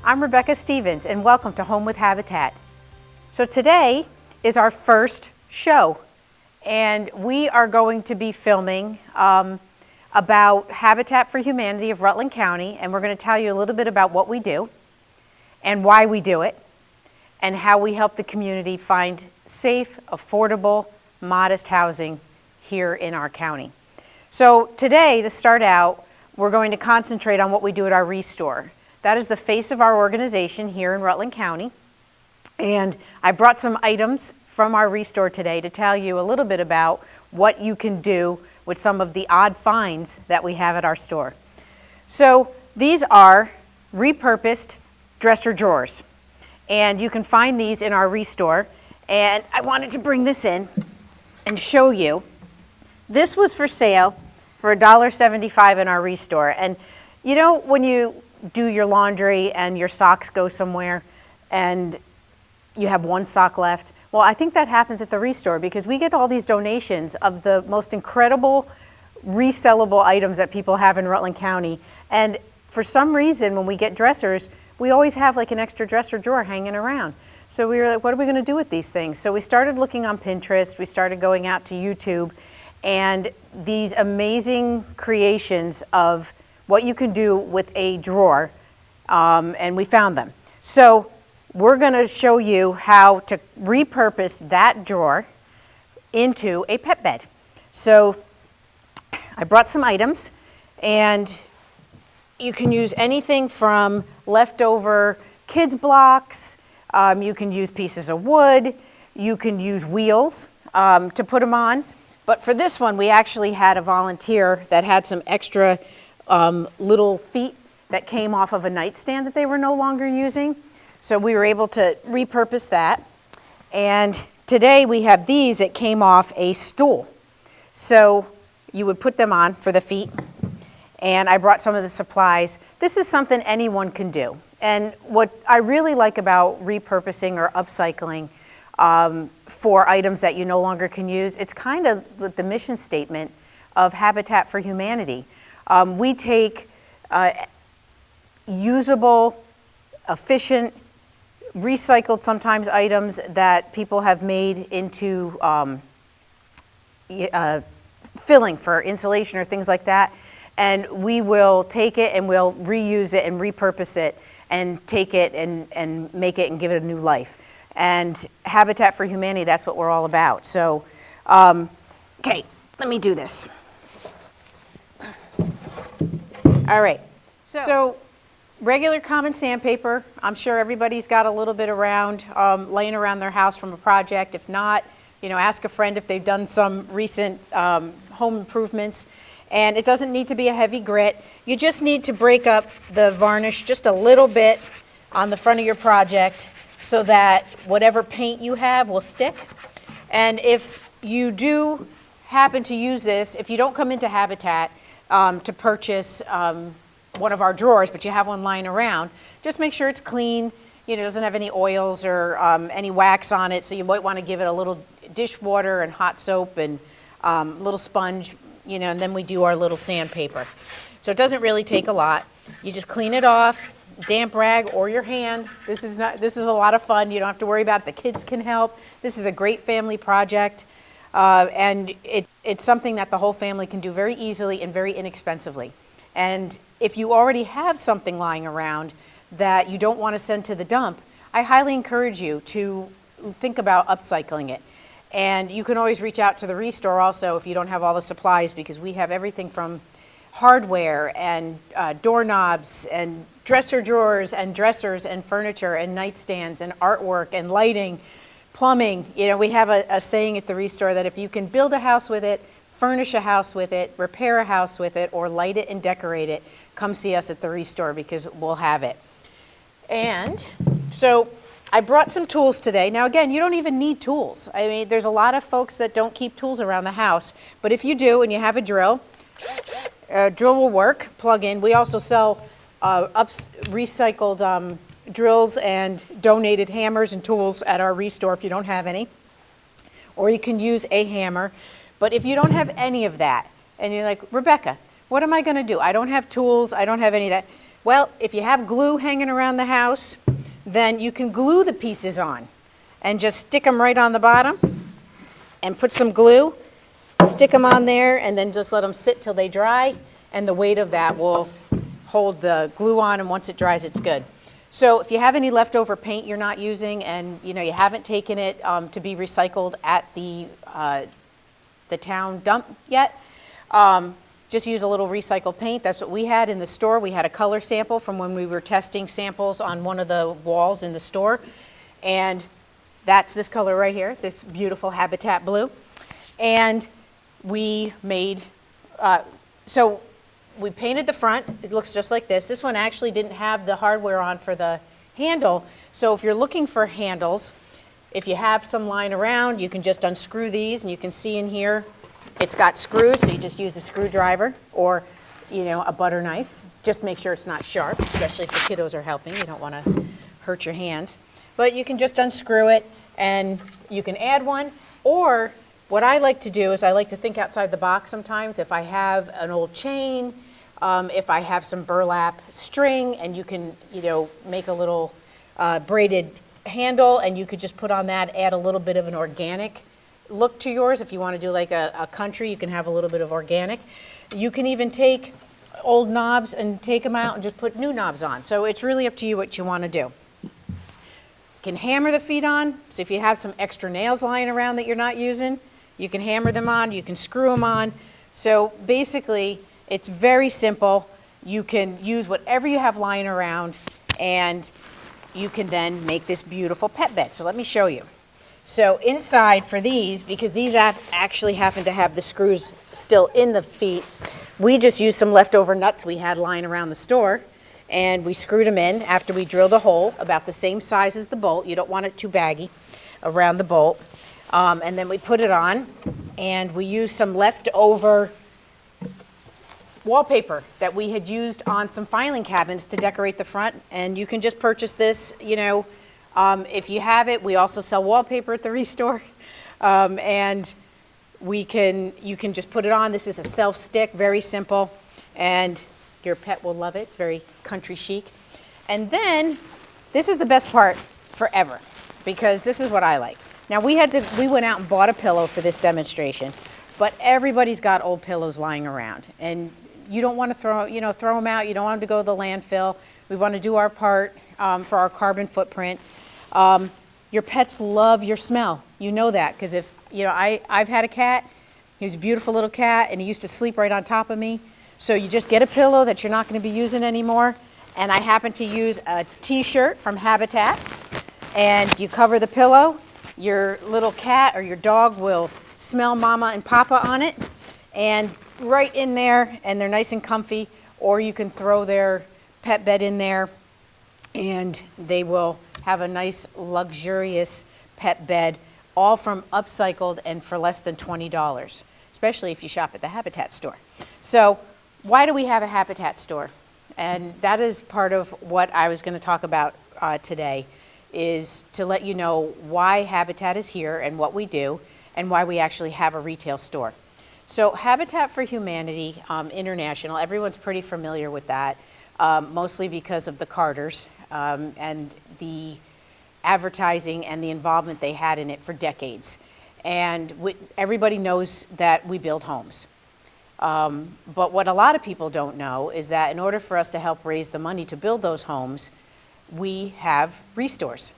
I'm Rebecca Stevens and welcome to Home with Habitat. So today is our first show and we are going to be filming about Habitat for Humanity of Rutland County, and we're going to tell you a little bit about what we do and why we do it and how we help the community find safe, affordable, modest housing here in our county. So today, to start out, we're going to concentrate on what we do at our Restore. That is the face of our organization here in Rutland County. And I brought some items from our Restore today to tell you a little bit about what you can do with some of the odd finds that we have at our store. So these are repurposed dresser drawers. And you can find these in our Restore. And I wanted to bring this in and show you. This was for sale for $1.75 in our Restore. And you know when you do your laundry and your socks go somewhere and you have one sock left? Well, I think that happens at the Restore because we get all these donations of the most incredible resellable items that people have in Rutland County. And for some reason, when we get dressers, we always have like an extra dresser drawer hanging around. So we were like, what are we going to do with these things? So we started looking on Pinterest. We started going out to YouTube, and these amazing creations of what you can do with a drawer, and we found them. So we're going to show you how to repurpose that drawer into a pet bed. So I brought some items, and you can use anything from leftover kids blocks, you can use pieces of wood, you can use wheels to put them on. But for this one, we actually had a volunteer that had some extra little feet that came off of a nightstand that they were no longer using. So we were able to repurpose that. And today we have these that came off a stool. So you would put them on for the feet. And I brought some of the supplies. This is something anyone can do. And what I really like about repurposing or upcycling for items that you no longer can use, it's kind of the mission statement of Habitat for Humanity. We take usable, efficient, recycled sometimes items that people have made into filling for insulation or things like that, and we will take it and we'll reuse it and repurpose it and take it and make it and give it a new life. And Habitat for Humanity, that's what we're all about. So, okay, let me do this. All right, so regular common sandpaper. I'm sure everybody's got a little bit around, laying around their house from a project. If not, you know, ask a friend if they've done some recent home improvements. And it doesn't need to be a heavy grit. You just need to break up the varnish just a little bit on the front of your project so that whatever paint you have will stick. And if you do happen to use this, if you don't come into Habitat to purchase one of our drawers, but you have one lying around, just make sure it's clean. You know, it doesn't have any oils or any wax on it, so you might want to give it a little dishwater and hot soap and a little sponge, you know, and then we do our little sandpaper. So it doesn't really take a lot. You just clean it off, damp rag or your hand. This is a lot of fun. You don't have to worry about it. The kids can help. This is a great family project, and it's something that the whole family can do very easily and very inexpensively. And if you already have something lying around that you don't want to send to the dump, I highly encourage you to think about upcycling it. And you can always reach out to the Restore also if you don't have all the supplies, because we have everything from hardware and doorknobs and dresser drawers and dressers and furniture and nightstands and artwork and lighting, plumbing. You know, we have a saying at the Restore that if you can build a house with it, furnish a house with it, repair a house with it, or light it and decorate it, come see us at the Restore because we'll have it. And so I brought some tools today. Now again, you don't even need tools. I mean, there's a lot of folks that don't keep tools around the house, but if you do and you have a drill will work, plug in. We also sell recycled drills and donated hammers and tools at our Restore if you don't have any, or you can use a hammer. But if you don't have any of that, and you're like, Rebecca, what am I going to do? I don't have tools, I don't have any of that. Well, if you have glue hanging around the house, then you can glue the pieces on and just stick them right on the bottom and put some glue, stick them on there, and then just let them sit till they dry, and the weight of that will hold the glue on, and once it dries, it's good. So if you have any leftover paint you're not using and you haven't taken it to be recycled at the town dump yet, just use a little recycled paint. That's what we had in the store. We had a color sample from when we were testing samples on one of the walls in the store. And that's this color right here, this beautiful Habitat blue. And we made, so we painted the front. It looks just like this. This one actually didn't have the hardware on for the handle. So if you're looking for handles, if you have some lying around, you can just unscrew these, and you can see in here, it's got screws, so you just use a screwdriver or, a butter knife. Just make sure it's not sharp, especially if the kiddos are helping. You don't want to hurt your hands. But you can just unscrew it, and you can add one. Or what I like to do is I like to think outside the box sometimes. If I have an old chain, if I have some burlap string, and you can, make a little braided handle, and you could just put on that, add a little bit of an organic look to yours. If you want to do like a country, you can have a little bit of organic. You can even take old knobs and take them out and just put new knobs on. So it's really up to you what you want to do. You can hammer the feet on. So if you have some extra nails lying around that you're not using, you can hammer them on, you can screw them on. So basically, it's very simple. You can use whatever you have lying around, and you can then make this beautiful pet bed. So let me show you. So inside for these, because these actually happen to have the screws still in the feet, we just used some leftover nuts we had lying around the store, and we screwed them in after we drilled a hole about the same size as the bolt. You don't want it too baggy around the bolt. And then we put it on, and we used some leftover wallpaper that we had used on some filing cabinets to decorate the front. And you can just purchase this, if you have it. We also sell wallpaper at the Restore, and you can just put it on. This is a self-stick, very simple, and your pet will love it. It's very country chic. And then this is the best part forever, because this is what I like. Now we went out and bought a pillow for this demonstration, but everybody's got old pillows lying around, and you don't want to throw them out. You don't want them to go to the landfill. We want to do our part for our carbon footprint. Your pets love your smell. You know that, because I've had a cat. He was a beautiful little cat, and he used to sleep right on top of me. So you just get a pillow that you're not going to be using anymore. And I happen to use a t-shirt from Habitat, and you cover the pillow. Your little cat or your dog will smell Mama and Papa on it, and right in there, and they're nice and comfy. Or you can throw their pet bed in there, and they will have a nice, luxurious pet bed, all from upcycled and for less than $20, especially if you shop at the Habitat store. So why do we have a Habitat store? And that is part of what I was going to talk about today, is to let you know why Habitat is here and what we do, and why we actually have a retail store. So Habitat for Humanity International, everyone's pretty familiar with that, mostly because of the Carters and the advertising and the involvement they had in it for decades. And everybody knows that we build homes. But what a lot of people don't know is that in order for us to help raise the money to build those homes, we have Restores.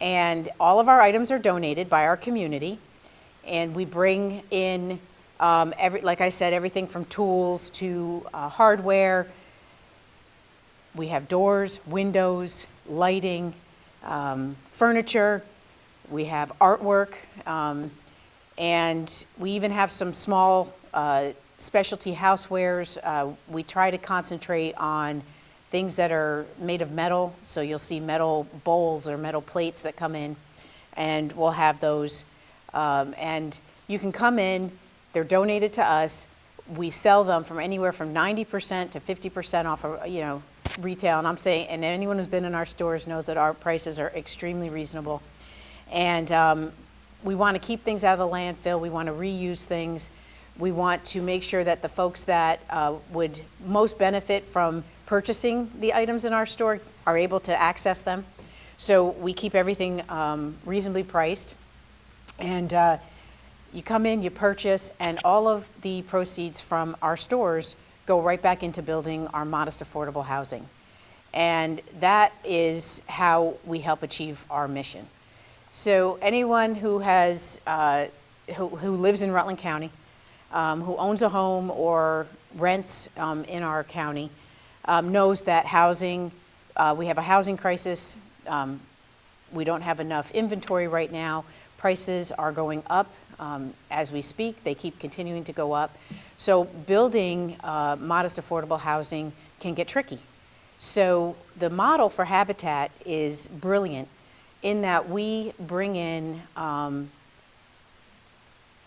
And all of our items are donated by our community. And we bring in, like I said, everything from tools to hardware. We have doors, windows, lighting, furniture. We have artwork. And we even have some small specialty housewares. We try to concentrate on things that are made of metal. So you'll see metal bowls or metal plates that come in, and we'll have those. And you can come in, they're donated to us. We sell them from anywhere from 90% to 50% off of, retail. And I'm saying, and anyone who's been in our stores knows that our prices are extremely reasonable. And we want to keep things out of the landfill. We want to reuse things. We want to make sure that the folks that would most benefit from purchasing the items in our store are able to access them. So we keep everything reasonably priced. And you come in, you purchase, and all of the proceeds from our stores go right back into building our modest affordable housing. And that is how we help achieve our mission. So anyone who has, who lives in Rutland County, who owns a home or rents in our county, knows that housing, we have a housing crisis. We don't have enough inventory right now. Prices are going up as we speak. They keep continuing to go up. So building modest affordable housing can get tricky. So the model for Habitat is brilliant in that we bring in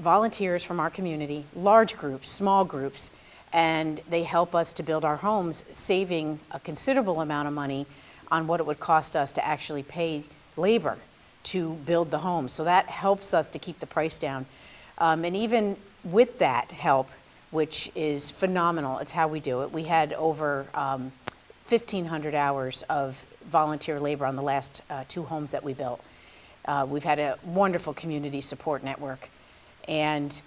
volunteers from our community, large groups, small groups, and they help us to build our homes, saving a considerable amount of money on what it would cost us to actually pay labor to build the home. So that helps us to keep the price down. And even with that help, which is phenomenal, it's how we do it. We had over 1,500 hours of volunteer labor on the last 2 homes that we built. We've had a wonderful community support network. And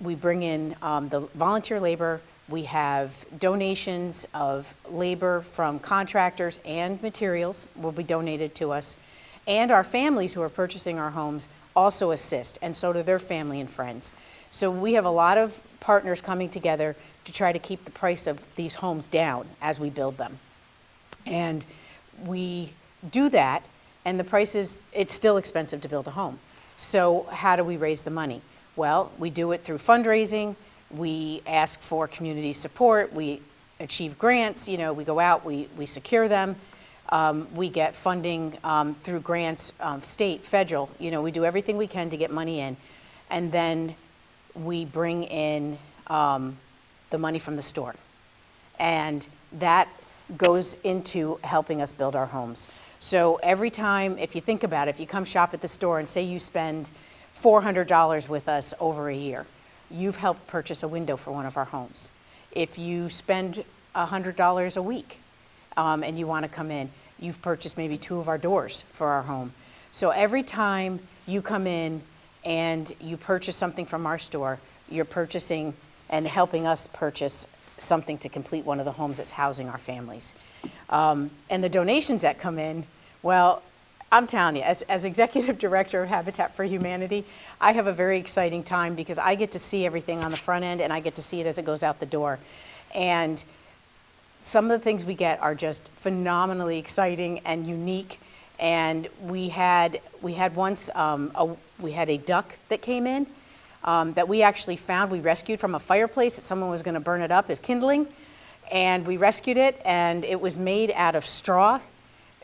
we bring in the volunteer labor. We have donations of labor from contractors, and materials will be donated to us. And our families who are purchasing our homes also assist, and so do their family and friends. So we have a lot of partners coming together to try to keep the price of these homes down as we build them. And we do that, and the price is, it's still expensive to build a home. So how do we raise the money? Well, we do it through fundraising. We ask for community support. We achieve grants. You know, we go out, we secure them. We get funding through grants, state, federal. You know, we do everything we can to get money in. And then we bring in the money from the store. And that goes into helping us build our homes. So every time, if you think about it, if you come shop at the store and say you spend $400 with us over a year, you've helped purchase a window for one of our homes. If you spend $100 a week and you want to come in, you've purchased maybe 2 of our doors for our home. So every time you come in and you purchase something from our store, you're purchasing and helping us purchase something to complete one of the homes that's housing our families. And the donations that come in, well, I'm telling you, as executive director of Habitat for Humanity, I have a very exciting time because I get to see everything on the front end and I get to see it as it goes out the door. And some of the things we get are just phenomenally exciting and unique. And we had once, we had a duck that came in that we actually found. We rescued from a fireplace that someone was going to burn it up as kindling. And we rescued it, and it was made out of straw.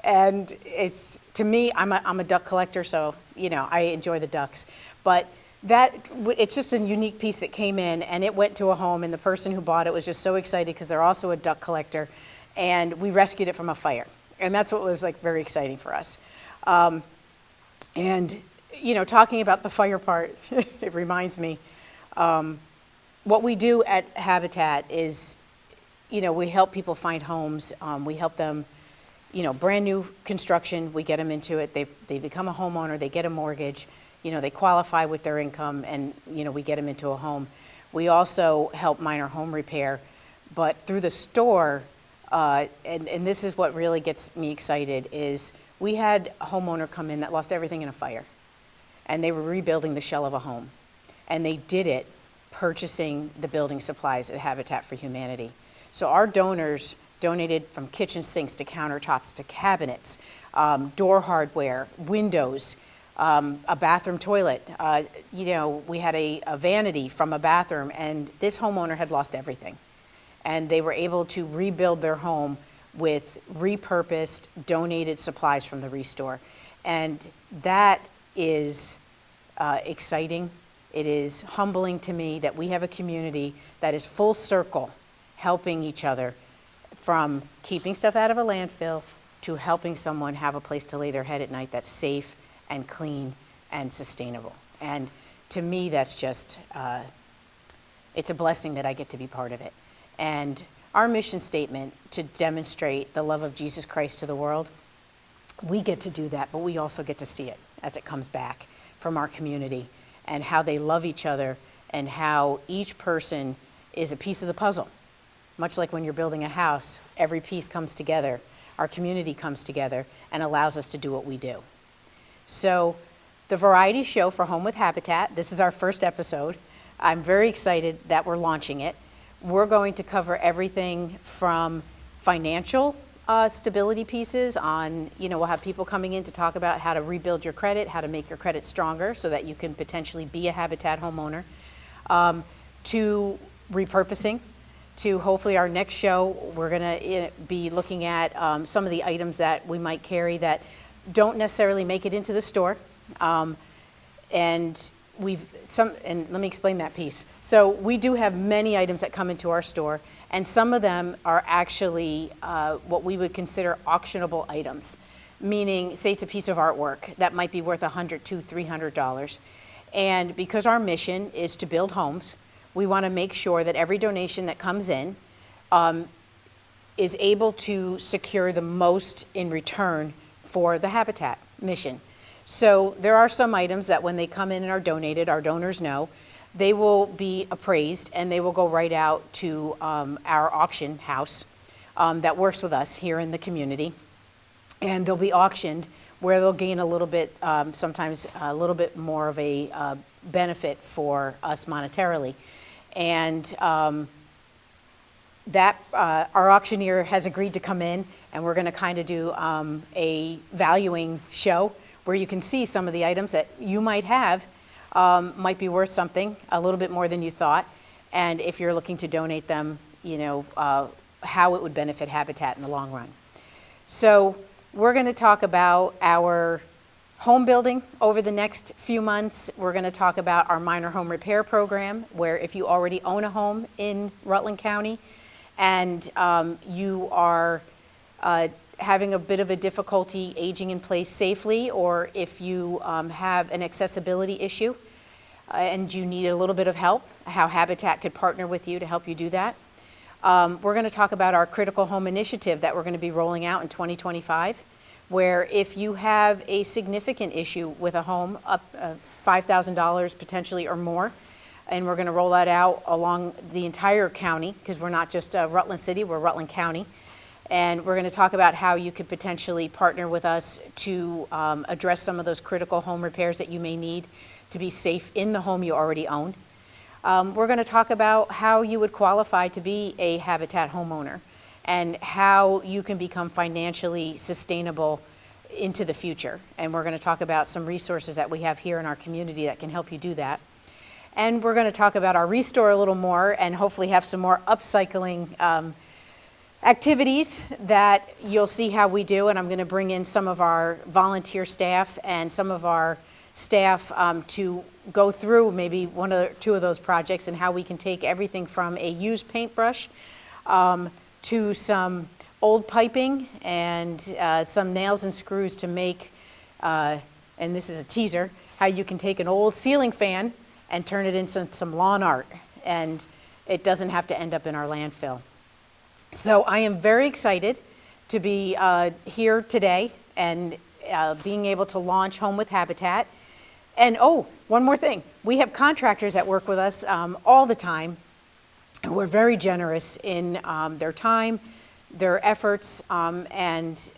And it's, to me, I'm a duck collector, so, you know, I enjoy the ducks. But it's just a unique piece that came in, and it went to a home, and the person who bought it was just so excited because they're also a duck collector, and we rescued it from a fire. And that's what was, like, very exciting for us. And, you know, talking about the fire part, it reminds me, what we do at Habitat is, you know, we help people find homes. We help them, you know, brand new construction, we get them into it. They become a homeowner, they get a mortgage, you know, they qualify with their income, and, you know, we get them into a home. We also help minor home repair, but through the store, and this is what really gets me excited, is we had a homeowner come in that lost everything in a fire, and they were rebuilding the shell of a home. And they did it purchasing the building supplies at Habitat for Humanity. So our donors donated from kitchen sinks to countertops to cabinets, door hardware, windows, a bathroom toilet. You know, we had a vanity from a bathroom, and this homeowner had lost everything. And they were able to rebuild their home with repurposed, donated supplies from the Restore. And that is exciting. It is humbling to me that we have a community that is full circle, helping each other, from keeping stuff out of a landfill to helping someone have a place to lay their head at night that's safe and clean and sustainable. And to me, that's just, it's a blessing that I get to be part of it. And our mission statement to demonstrate the love of Jesus Christ to the world, we get to do that, but we also get to see it as it comes back from our community and how they love each other and how each person is a piece of the puzzle. Much like when you're building a house, every piece comes together, our community comes together and allows us to do what we do. So the variety show for Home with Habitat, this is our first episode. I'm very excited that we're launching it. We're going to cover everything from financial stability pieces on, we'll have people coming in to talk about how to rebuild your credit, how to make your credit stronger so that you can potentially be a Habitat homeowner, to repurposing, to hopefully our next show, we're gonna be looking at some of the items that we might carry that don't necessarily make it into the store. And let me explain that piece. So we do have many items that come into our store, and some of them are actually what we would consider auctionable items, meaning, say it's a piece of artwork that might be worth $100 to $300. And because our mission is to build homes, we want to make sure that every donation that comes in is able to secure the most in return for the Habitat mission. So there are some items that when they come in and are donated, our donors know, they will be appraised and they will go right out to our auction house that works with us here in the community. And they'll be auctioned where they'll gain a little bit, sometimes a little bit more of a benefit for us monetarily. And that our auctioneer has agreed to come in, and we're going to kind of do a valuing show where you can see some of the items that you might have might be worth something, a little bit more than you thought. And if you're looking to donate them, how it would benefit Habitat in the long run. So we're going to talk about our home building over the next few months. We're going to talk about our minor home repair program, where if you already own a home in Rutland County and you are having a bit of a difficulty aging in place safely, or if you have an accessibility issue and you need a little bit of help, how Habitat could partner with you to help you do that. We're going to talk about our critical home initiative that we're going to be rolling out in 2025, where if you have a significant issue with a home, up $5,000 potentially or more, and we're going to roll that out along the entire county, because we're not just Rutland City, we're Rutland County. And we're going to talk about how you could potentially partner with us to address some of those critical home repairs that you may need to be safe in the home you already own. We're going to talk about how you would qualify to be a Habitat homeowner and how you can become financially sustainable into the future. And we're going to talk about some resources that we have here in our community that can help you do that. And we're going to talk about our restore a little more and hopefully have some more upcycling activities that you'll see how we do. And I'm going to bring in some of our volunteer staff and some of our staff to go through maybe one or two of those projects and how we can take everything from a used paintbrush to some old piping and some nails and screws to make, and this is a teaser, how you can take an old ceiling fan and turn it into some lawn art, and it doesn't have to end up in our landfill. So I am very excited to be here today and being able to launch Home with Habitat. And one more thing, we have contractors that work with us all the time who are very generous in their time, their efforts, and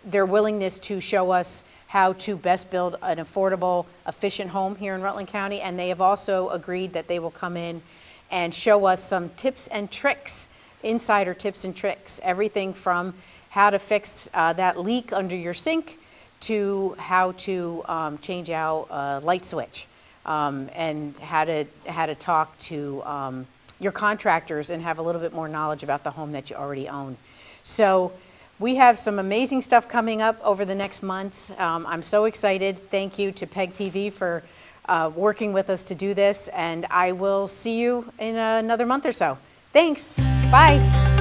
their willingness to show us how to best build an affordable, efficient home here in Rutland County. And they have also agreed that they will come in and show us some tips and tricks, insider tips and tricks, everything from how to fix that leak under your sink to how to change out a light switch, and how to talk to your contractors and have a little bit more knowledge about the home that you already own. So we have some amazing stuff coming up over the next months. I'm so excited. Thank you to PEG TV for working with us to do this, and I will see you in another month or so. Thanks. Bye.